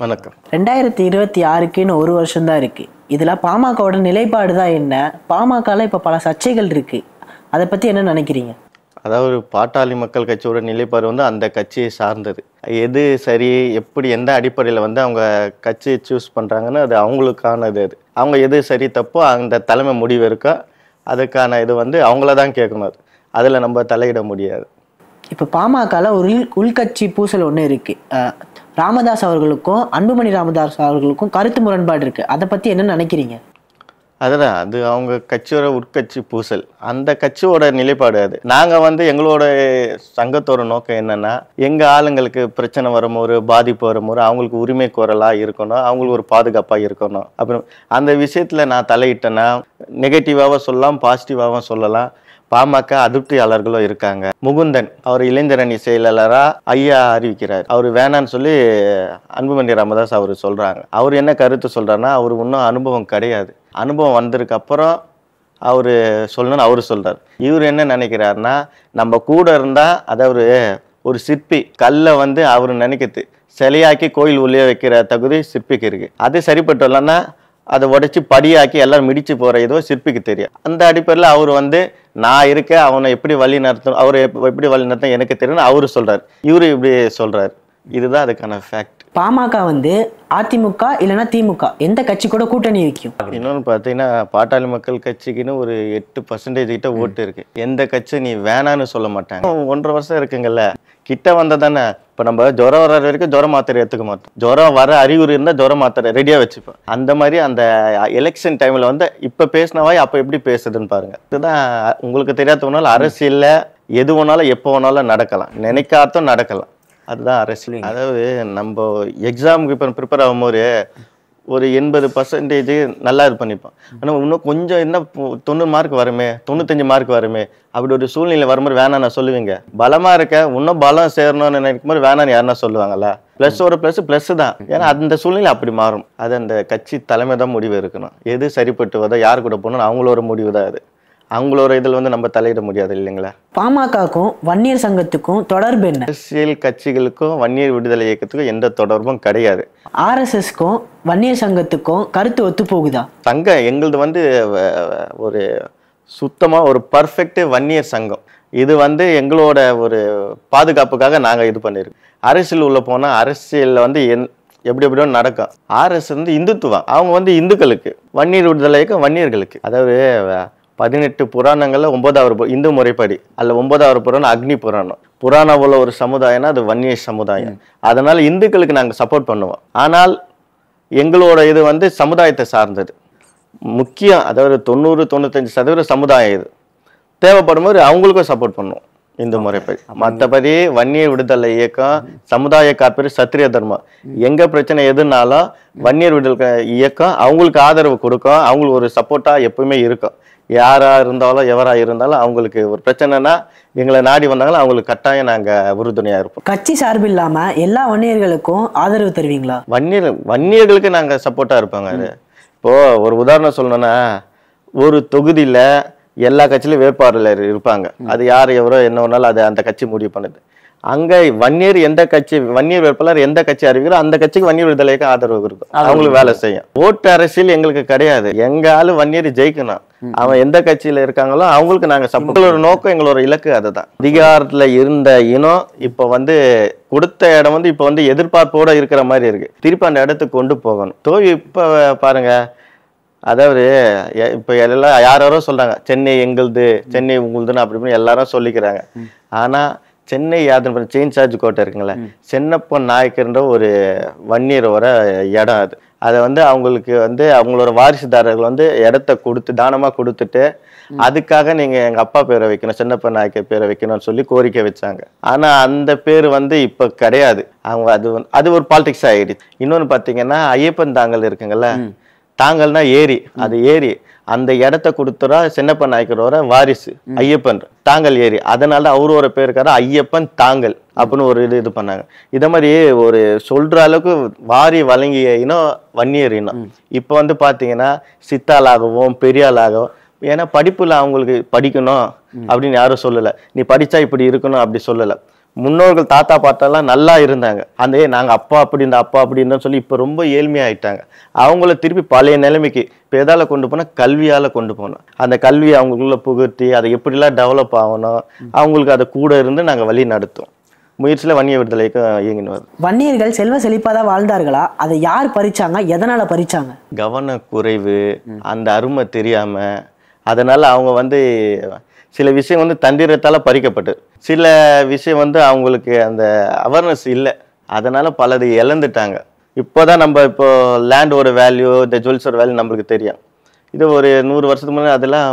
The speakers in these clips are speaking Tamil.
வணக்கம். 2026க்குன்னு ஒரு வருஷம் தான் இருக்கு. இதுல பாமகவோட நிலைப்பாடு தான் என்ன? பாமகல இப்ப பல சர்ச்சைகள் இருக்கு. அதை பத்தி என்ன நினைக்கிறீங்க? அதாவது பாட்டாளி மக்கள் கட்சியோட நிலைப்பாடு வந்து அந்த கட்சியை சார்ந்தது. எது சரி, எப்படி, எந்த அடிப்படையில் வந்து அவங்க கட்சியை சூஸ் பண்ணுறாங்கன்னு அது அவங்களுக்கானது. அது அவங்க எது சரி தப்போ அந்த தலைமை முடிவு இருக்கோ அதுக்கான இது வந்து அவங்கள தான் கேட்கணும். அது அதில் நம்ம தலையிட முடியாது. இப்போ பாமகல ஒரு உள்கட்சி பூசல் ஒன்று இருக்கு. ராமதாஸ் அவர்களுக்கும் அன்புமணி ராமதாஸ் அவர்களுக்கும் கருத்து முரண்பாடு இருக்கு. அதை பத்தி என்ன நினைக்கிறீங்க? அதுதான், அது அவங்க கட்சியோட உட்கட்சி பூசல், அந்த கட்சியோட நிலைப்பாடு. அது நாங்கள் வந்து எங்களோட சங்கத்தோட நோக்கம் என்னன்னா, எங்கள் ஆளுங்களுக்கு பிரச்சனை வரும்போது, பாதிப்பு வரும்போது அவங்களுக்கு உரிமை கோரலாக இருக்கணும், அவங்களுக்கு ஒரு பாதுகாப்பாக இருக்கணும். அப்புறம் அந்த விஷயத்தில் நான் தலையிட்டேன்னா நெகட்டிவாகவும் சொல்லலாம், பாசிட்டிவாகவும் சொல்லலாம். பாமக அதிருப்தியாளர்களும் இருக்காங்க. முகுந்தன் அவர் இளைஞரணி செயலாளராக ஐயா அறிவிக்கிறார். அவர் வேணான்னு சொல்லி அன்புமணி ராமதாஸ் அவர் சொல்கிறாங்க. அவர் என்ன கருத்து சொல்கிறாருன்னா, அவர் இன்னும் அனுபவம் கிடையாது, அனுபவம் வந்ததுக்கு அப்புறம் அவர் சொல்லணும்னு அவர் சொல்கிறார். இவர் என்ன நினைக்கிறாருன்னா, நம்ம கூட இருந்தால், அதாவது ஒரு சிற்பி கல்லை வந்து அவர் நினைக்கிறது சிலையாக்கி கோயில் உள்ளே வைக்கிற தகுதி சிற்பிக்கு இருக்குது. அது சரிப்பட்டு இல்லைன்னா அதை உடைச்சி படியாக்கி எல்லாரும் மிடிச்சு போகிற ஏதோ சிற்பிக்கு தெரியும். அந்த அடிப்படையில் அவர் வந்து நான் இருக்க அவனை எப்படி வழி நடத்தணும், அவர் எப்படி வழி நடத்தணும் எனக்கு தெரியும்னு அவரு சொல்கிறார். இவரு இப்படி சொல்கிறார். இதுதான் அதுக்கான ஃபேக்ட். பாமக வந்து அதிமுக இல்லைன்னா திமுக எந்த கட்சி கூட கூட்டணி வைக்கும். இன்னொன்று பார்த்தீங்கன்னா, பாட்டாளி மக்கள் கட்சிக்குன்னு ஒரு 8% கிட்ட ஓட்டு இருக்கு. எந்த கட்சி நீ வேணான்னு சொல்ல மாட்டாங்க. 1.5 வருஷம் இருக்குங்கல்ல, கிட்ட வந்ததானே. இப்போ நம்ம ஜுரம் வர வரைக்கும் ஜுரம் மாத்திரை எடுத்துக்க மாட்டோம். ஜுரம் வர அறிகுறி இருந்தால் ஜுரம் மாத்திரை ரெடியாக வச்சுப்போம். அந்த மாதிரி அந்த எலெக்ஷன் டைமில் வந்து இப்போ பேசினவாய் அப்போ எப்படி பேசுதுன்னு பாருங்க. இதுதான் உங்களுக்கு தெரியாதவனால அரசியலில் எது வேணாலும் எப்போ வேணாலும் நடக்கலாம், நினைக்காதும் நடக்கலாம். அதுதான் அரசியல். அதாவது நம்ம எக்ஸாமுக்கு இப்போ ப்ரிப்பேர் ஆகும்போது ஒரு 80% நல்லா இது பண்ணிப்போம். ஆனால் இன்னும் கொஞ்சம் என்ன 90 மார்க் வருமே, 95 மார்க் வருமே, அப்படி ஒரு சூழ்நிலை வரும்போது வேணாம் நான் சொல்லுவீங்க. பலமாக இருக்க இன்னும் பலம் சேரணும்னு நினைக்கும் போது வேணான்னு யாருன்னா சொல்லுவாங்கல்ல. ப்ளஸ் தான். ஏன்னா அந்த சூழ்நிலை அப்படி மாறும். அது அந்த கட்சி தலைமை தான் முடிவு இருக்கணும். எது சரிப்பட்டு வதோ யார் கூட போகணும்னு அவங்களோட முடிவு தான். அது அவங்களோட இதில் வந்து நம்ம தலையிட முடியாது இல்லைங்களா. பாமகக்கும் வன்னியர் சங்கத்துக்கும் தொடர்பு என்ன? அரசியல் கட்சிகளுக்கும் வன்னியர் விடுதலை இயக்கத்துக்கும் எந்த தொடர்பும் கிடையாது. RSSக்கும் வன்னியர் சங்கத்துக்கும் கருத்து ஒத்து போகுதா? சங்கம் எங்களது வந்து ஒரு சுத்தமாக ஒரு பர்ஃபெக்ட் வன்னியர் சங்கம். இது வந்து எங்களோட ஒரு பாதுகாப்புக்காக நாங்கள் இது பண்ணியிருக்கோம். அரசியல் உள்ள போனால் அரசியலில் வந்து எப்படி எப்படியோ நடக்கும். RS வந்து இந்துத்துவம், அவங்க வந்து இந்துக்களுக்கு, வன்னியர் விடுதலை இயக்கம் வன்னியர்களுக்கு. அதாவது 18 புராணங்களில் 9வது இந்து முறைப்படி அல்ல 9வது புராணம் அக்னி புராணம். புராணம் உள்ள ஒரு சமுதாயம்னா அது வன்னிய சமுதாயம். அதனால இந்துக்களுக்கு நாங்கள் சப்போர்ட் பண்ணுவோம். ஆனால் எங்களோட இது வந்து சமுதாயத்தை சார்ந்தது முக்கியம். அதாவது 90-95% சமுதாயம் இது தேவைப்படும் போது அவங்களுக்கும் சப்போர்ட் பண்ணுவோம் இந்து முறைப்படி. மற்றபடி வன்னியர் விடுதலை இயக்கம், சமுதாய காப்பீடு, சத்திரிய தர்மம், எங்க பிரச்சனை எதுனாலும் வன்னியர் விடுதலை இயக்கம் அவங்களுக்கு ஆதரவு கொடுக்கும், அவங்களுக்கு ஒரு சப்போர்ட்டா எப்பவுமே இருக்கும். யாரா இருந்தாலும் எவரா இருந்தாலும் அவங்களுக்கு ஒரு பிரச்சனைனா எங்களை நாடி வந்தாங்களோ அவங்களுக்கு கட்டாயம் நாங்க உறுதுணையா இருப்போம். கட்சி சார்பு இல்லாம எல்லா வன்னியர்களுக்கும் ஆதரவு தருவீங்களா? வன்னியர்களுக்கு நாங்க சப்போர்ட்டா இருப்பாங்க. அது இப்போ ஒரு உதாரணம் சொல்லணும்னா, ஒரு தொகுதியில எல்லா கட்சியிலும் வேட்பாளர் இருப்பாங்க. அது யார் எவரோ என்ன ஒன்னாலும் அது அந்த கட்சி முடிவு பண்ணுது. அங்க வன்னியர் எந்த கட்சி, வன்னியர் வேட்பாளர் எந்த கட்சி அறிவிக்கிறோ அந்த கட்சிக்கு வன்னியர் விடுதலைக்கு ஆதரவு இருக்கும், அவங்களுக்கு வேலை செய்யும். ஓட்டு அரசியல் எங்களுக்கு கிடையாது. எங்க ஆளு வன்னியர் ஜெயிக்கணும், அவன் எந்த கட்சியில இருக்காங்களோ அவங்களுக்கு நாங்க சப்போர்ட். நோக்கம் எங்களோட இலக்கு அதுதான். அதிகாரத்துல இருந்த இனம் இப்ப வந்து கொடுத்த இடம் வந்து இப்ப வந்து எதிர்பார்ப்போட இருக்கிற மாதிரி இருக்கு. திருப்பி அந்த இடத்துக்கு கொண்டு போகணும். இப்ப பாருங்க, அதாவது இப்ப எல்லாம் யாரோ சொல்றாங்க சென்னை எங்களுது, சென்னை உங்களுதுன்னு அப்படி எல்லாரும் சொல்லிக்கிறாங்க. ஆனா சென்னை யாத்திரை செயின் சார்ஜ் கோட்டை இருக்குங்களே, சென்னப்பன் நாயக்கர்ன்ற ஒரு வன்னியரோட இடம். அதை வந்து அவங்களுக்கு வந்து அவங்களோட வாரிசுதாரர்கள் வந்து இடத்த கொடுத்து தானமாக கொடுத்துட்டு, அதுக்காக நீங்கள் எங்கள் அப்பா பேரை வைக்கணும், சென்னப்பன் நாயக்கர் பேரை வைக்கணும்னு சொல்லி கோரிக்கை வச்சாங்க. ஆனால் அந்த பேர் வந்து இப்போ கிடையாது. அவங்க அது ஒரு பாலிடிக்ஸ் ஆகிடுச்சு. இன்னொன்று பார்த்தீங்கன்னா, ஐயப்பன் தாங்கல் இருக்குங்கல்ல, தாங்கல்னா ஏரி, அது ஏரி அந்த இடத்த கொடுத்துறா சென்னப்பன் நாயக்கரோட வாரிசு ஐயப்பன் தாங்கல் ஏரி. அதனால அவரோட பேருக்கார ஐயப்பன் தாங்கல் அப்படின்னு ஒரு இது பண்ணாங்க. இத மாதிரி ஒரு சொல்ற அளவுக்கு வாரி வழங்கிய இனம் வன்னியர் இனம். இப்போ வந்து பாத்தீங்கன்னா சித்தாளாகவும் பெரியாளாகவும், ஏன்னா படிப்புல அவங்களுக்கு படிக்கணும் அப்படின்னு யாரும் சொல்லல, நீ படிச்சா இப்படி இருக்கணும் அப்படி சொல்லல. முன்னோர்கள் தாத்தா பாட்டெல்லாம் நல்லா இருந்தாங்க. அந்த நாங்க அப்பா அப்படி இந்த அப்பா அப்படின்னு சொல்லி இப்ப ரொம்ப ஏழ்மையாயிட்டாங்க. அவங்கள திருப்பி பழைய நிலைமைக்கு இப்ப எதால கொண்டு போனா கல்வியால கொண்டு போனோம். அந்த கல்வியை அவங்களுக்குள்ள புகுத்தி அதை எப்படிலாம் டெவலப் ஆகணும், அவங்களுக்கு அதை கூட இருந்து நாங்க வழி நடத்துவோம். முயற்சியில வன்னிய விடுதலைக்கு இயங்கினு வருது. வன்னியர்கள் செல்வ செழிப்பாதான் வாழ்ந்தார்களா? அதை யார் பறிச்சாங்க, எதனால பறிச்சாங்க? கவன குறைவு, அந்த அருமை தெரியாம, அதனால அவங்க சில விஷயம் தந்திரத்தால பறிக்கப்பட்டது. சில விஷயம் அவங்களுக்கு அந்த அவேர்னஸ் இல்லை, அதனால பலது இழந்துட்டாங்க. இப்போதான் இப்போ லேண்டோட வேல்யூ, இந்த ஜுவல்ஸோட வேல்யூ நம்மளுக்கு தெரியும். இது ஒரு 100 வருஷத்துக்கு முன்னாடி அதெல்லாம்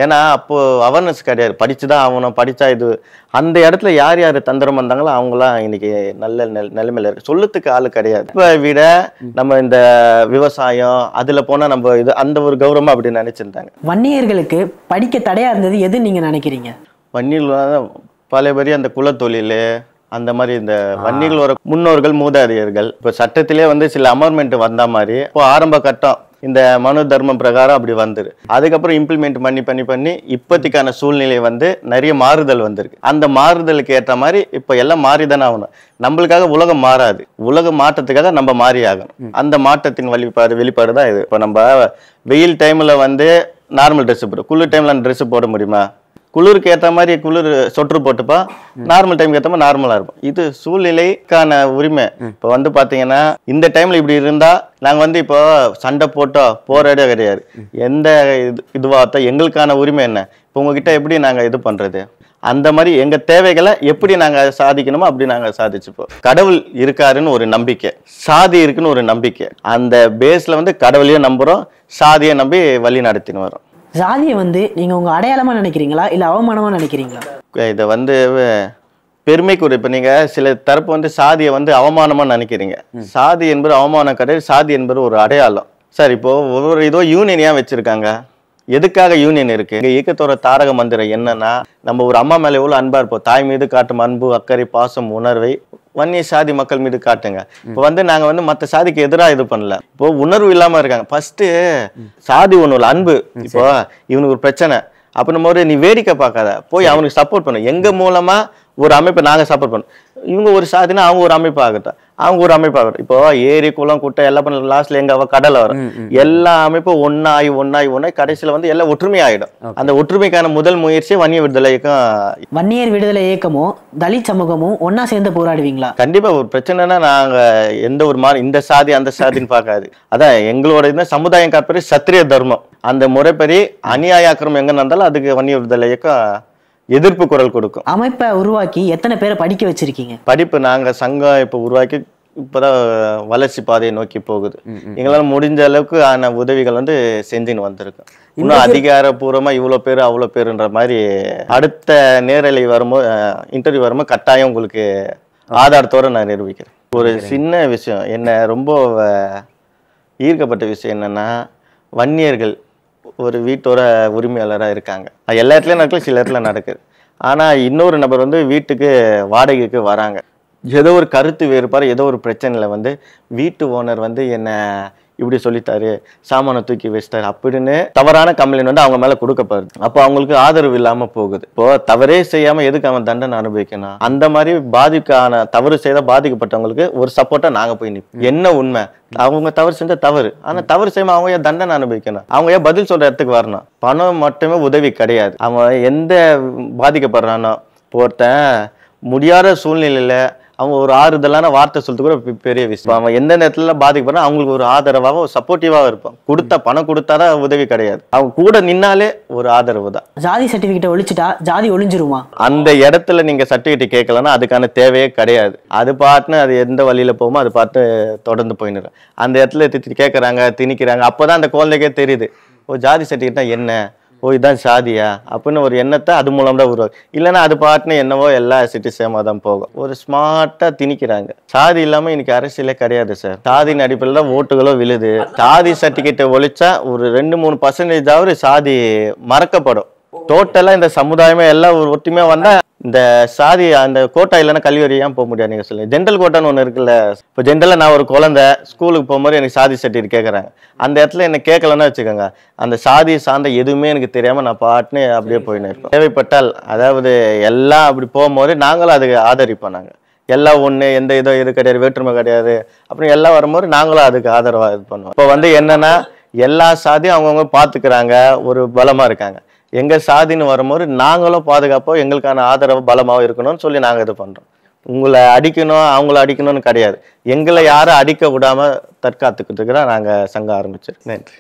ஏன்னா அப்போ அவேர்னஸ் கிடையாது. படிச்சுதான் ஆகணும், படிச்சா இது. அந்த இடத்துல யார் யார் தந்திரம் வந்தாங்களோ அவங்களாம் இன்னைக்கு நல்ல நிலைமையில இருக்கு. சொல்லுறதுக்கு ஆளு கிடையாது. இப்ப விட நம்ம இந்த விவசாயம் அதுல போனா நம்ம இது அந்த ஒரு கௌரவமா அப்படி நினைச்சிருந்தாங்க. வன்னியர்களுக்கு படிக்க தடையா இருந்தது எது நீங்க நினைக்கிறீங்க? வன்னியர்கள் பல பேர் அந்த குலத்தொழில் அந்த மாதிரி இந்த வன்னிகளோட முன்னோர்கள் மூதாதையர்கள் இப்ப சட்டத்திலே சில அமெண்ட்மெண்ட் வந்த மாதிரி இப்போ ஆரம்ப கட்டம் இந்த மனு தர்மம் பிரகாரம் அப்படி வந்துரு. அதுக்கப்புறம் இம்ப்ளிமெண்ட் பண்ணி இப்போதைக்கான சூழ்நிலை நிறைய மாறுதல் வந்திருக்கு. அந்த மாறுதலுக்கு ஏற்ற மாதிரி இப்ப எல்லாம் மாறிதானே ஆகணும். நம்மளுக்காக உலகம் மாறாது, உலக மாற்றத்துக்காக நம்ம மாறி ஆகணும். அந்த மாற்றத்தின் வெளிப்பாடு தான் இது. இப்போ நம்ம வெயில் டைம்ல நார்மல் ட்ரெஸ் போடும், குளிர் டைம்ல அந்த ட்ரெஸ் போட முடியுமா? குளிருக்கு ஏற்ற மாதிரி குளிர் சொற்று போட்டுப்பா, நார்மல் டைமுக்கு ஏற்ற மாதிரி நார்மலா இருக்கும். இது சூழ்நிலைக்கான உரிமை. இப்போ பாத்தீங்கன்னா இந்த டைம்ல இப்படி இருந்தா நாங்க இப்போ சண்டை போட்டோ போராடே கிடையாது. எந்த இதுவாகத்தோ எங்களுக்கான உரிமை என்ன? இப்போ உங்ககிட்ட எப்படி நாங்க இது பண்றது? அந்த மாதிரி எங்க தேவைகளை எப்படி நாங்க சாதிக்கணுமோ அப்படி நாங்க சாதிச்சுப்போம். கடவுள் இருக்காருன்னு ஒரு நம்பிக்கை, சாதி இருக்குன்னு ஒரு நம்பிக்கை. அந்த பேஸ்ல கடவுளையும் நம்புறோம், சாதியை நம்பி வழி நடத்தின்னு வரோம். சாதியை நீங்க உங்க அடையாளமா நினைக்கிறீங்களா இல்ல அவமானமா நினைக்கிறீங்களா? இதை பெருமைக்குரிய இப்ப நீங்க சில தரப்பு சாதியை அவமானமா நினைக்கிறீங்க. சாதி என்பது அவமானம் கிடையாது, சாதி என்பது ஒரு அடையாளம். சார் இப்போ ஒவ்வொரு இதோ யூனியன் ஏன் வச்சிருக்காங்க? எதுக்காக யூனியன் இருக்கு? எங்க இயக்கத்தோட தாரக மந்திரம் என்னன்னா, நம்ம ஒரு அம்மா மேல எவ்வளவு அன்பா இருப்போம். தாய் மீது காட்டும் அன்பு, அக்கறை, பாசம், உணர்வை வன்னிய சாதி மக்கள் மீது காட்டுங்க. இப்போ நாங்க மத்த சாதிக்கு எதிராக இது பண்ணல. இப்போ உணர்வு இல்லாம இருக்காங்க. ஃபர்ஸ்ட் சாதி ஒண்ணு அன்பு. இப்போ இவனுக்கு ஒரு பிரச்சனை அப்ப நம்ம நீ வேடிக்கை பார்க்காத, போய் அவனுக்கு சப்போர்ட் பண்ணு. எங்க மூலமா ஒரு அமைப்பை நாங்க சப்போர்ட் பண்ணோம். இவங்க ஒரு சாதினா அவங்க ஒரு அமைப்பு ஆகட்டும், அவங்க ஒரு அமைப்பு ஆகட்டும். இப்போ ஏரி குளம் குட்டை எல்லாம் பண்ண லாஸ்ட்ல எங்க கடலை வரும். எல்லா அமைப்பும் ஒன்னாய் கடைசியில எல்லாம் ஒற்றுமை ஆயிடும். அந்த ஒற்றுமைக்கான முதல் முயற்சி வன்னிய விடுதலை இயக்கம். வன்னியர் விடுதலை இயக்கமும் தலித் சமூகமும் ஒன்னா சேர்ந்து போராடுவீங்களா? கண்டிப்பா. ஒரு பிரச்சனைனா நாங்க எந்த ஒரு இந்த சாதி அந்த சாதின்னு பார்க்காது. அதான் எங்களோட இந்த சமுதாயம் காப்பது சத்திரிய தர்மம். அந்த முறைப்படி அநியாய ஆக்கிரமம் எங்க நடந்தாலும் அதுக்கு வன்னிய விடுதலை இயக்கம் எதிர்ப்பு குரல் கொடுக்கும். அமைப்பை உருவாக்கி எத்தனை பேரை படிக்க வச்சிருக்கீங்க? படிப்பு நாங்க சங்கம் இப்ப உருவாக்கி இப்பதான் வளர்ச்சி பாதையை நோக்கி போகுது. எங்களால முடிஞ்ச அளவுக்கு ஆன உதவிகள் செஞ்சுன்னு வந்திருக்கோம். இன்னும் அதிகாரப்பூர்வமா இவ்வளவு பேரு அவ்வளவு பேருன்ற மாதிரி அடுத்த நேரலை வரும்போது இன்டர்வியூ வரும்போது கட்டாயம் உங்களுக்கு ஆதாரத்தோட நான் நிரூபிக்கிறேன். ஒரு சின்ன விஷயம் என்ன ரொம்ப ஈர்க்கப்பட்ட விஷயம் என்னன்னா, வன்னியர்கள் ஒரு வீட்டோட உரிமையாளராக இருக்காங்க. எல்லா இடத்துலயும் நடக்கல, சில இடத்துல நடக்குது. ஆனா இன்னொரு நபர் வீட்டுக்கு வாடகைக்கு வராங்க. ஏதோ ஒரு கருத்து வேறுபாடு, ஏதோ ஒரு பிரச்சனையில வீட்டு ஓனர் என்ன இப்படி சொல்லிட்டாரு, சாமானை தூக்கி வச்சிட்டாரு அப்படின்னு தவறான கம்ப்ளைண்ட் அவங்க மேல கொடுக்கப்படுது. அப்போ அவங்களுக்கு ஆதரவு இல்லாம போகுது. இப்போ தவறே செய்யாம எதுக்கு அவன் தண்டனை அனுபவிக்கணும்? அந்த மாதிரி தவறு செய்த பாதிக்கப்பட்டவங்களுக்கு ஒரு சப்போர்ட்டா நாங்க போய் நிற்போம். என்ன உண்மை? அவங்க தவறு செஞ்ச தவறு, ஆனா தவறு செய்யாம அவங்க ஏன் தண்டனை அனுபவிக்கணும்? அவங்க ஏன் பதில் சொல்ற இடத்துக்கு வரணும்? பணம் மட்டுமே உதவி கிடையாது. அவன் எந்த பாதிக்கப்படுறானோ, ஒருத்தன் முடியாத சூழ்நிலையில அவங்க ஒரு ஆறுதலான வார்த்தை சொல்றது கூட பெரிய விஷயம். அவன் எந்த நேரத்துல பாதிக்கப்படுறா அவங்களுக்கு ஒரு ஆதரவாக ஒரு சப்போர்ட்டிவாக இருப்பான். பணம் கொடுத்தாதான் உதவி கிடையாது, அவங்க கூட நின்னாலே ஒரு ஆதரவு தான். ஜாதி சர்டிபிகேட் ஒழிச்சிட்டா ஜாதி ஒழிஞ்சிருமா? அந்த இடத்துல நீங்க சர்டிபிகேட் கேட்கலன்னா அதுக்கான தேவையே கிடையாது. அது பாட்டுன்னு அது எந்த வழியில போகுமோ அது பாட்டு தொடர்ந்து போயின்னு அந்த இடத்துல கேட்கறாங்க, திணிக்கிறாங்க. அப்பதான் அந்த குழந்தைக்கே தெரியுது, ஓ ஜாதி சர்டிபிகேட்னா என்ன, ஓ இதான் சாதியா அப்படின்னு ஒரு எண்ணத்தை அது மூலம் தான் உருவாக்கு. இல்லைன்னா அது பாட்டுன்னு என்னவோ எல்லா சிட்டி சேமா தான் போகும். ஒரு ஸ்மார்ட்டா திணிக்கிறாங்க. சாதி இல்லாம இன்னைக்கு அரசியலே கிடையாது சார். சாதியின் அடிப்படையில் தான் ஓட்டுகளோ விழுது. சாதி சர்டிபிகேட்டை ஒழிச்சா ஒரு 2-3% சாதி மறக்கப்படும். டோட்டலா இந்த சமுதாயமே எல்லாம் ஒரு ஒற்றுமையா வந்தா இந்த சாதி அந்த கோட்டா இல்லைன்னா கல்வி ஏன் போக முடியாது நீங்க சொல்லுங்க. ஜென்ரல் கோட்டான்னு ஒண்ணு இருக்குல்ல. இப்போ ஜென்ரலா நான் ஒரு குழந்தை ஸ்கூலுக்கு போகும்போது எனக்கு சாதி சர்டிஃபிகேட் கேட்கறாங்க. அந்த இடத்துல என்ன கேட்கலன்னா வச்சுக்கோங்க, அந்த சாதி சார்ந்த எதுவுமே எனக்கு தெரியாம நான் பாட்டுன்னு அப்படியே போயின்னு இருப்பேன். தேவைப்பட்டால் அதாவது எல்லாம் அப்படி போகும்போது நாங்களும் அதுக்கு ஆதரிப்போம். நாங்க எல்லாம் ஒண்ணு, எந்த இது கிடையாது, வேற்றுமை கிடையாது, அப்புறம் எல்லாம் வரும்போது நாங்களும் அதுக்கு ஆதரவா இது பண்ணுவோம். இப்போ வந்து என்னன்னா எல்லா சாதியும் அவங்கவுங்க பாத்துக்கிறாங்க, ஒரு பலமா இருக்காங்க. எங்க சாதின்னு வரும்போது நாங்களும் பாதுகாப்போ எங்களுக்கான ஆதரவு பலமாவும் இருக்கணும்னு சொல்லி நாங்க இது பண்றோம். உங்களை அடிக்கணும் அவங்கள அடிக்கணும்னு கிடையாது, எங்களை யாரும் அடிக்க விடாம தற்காத்துக்கிறதுக்கு தான் நாங்க சங்கம் ஆரம்பிச்சிருக்கோம். நன்றி.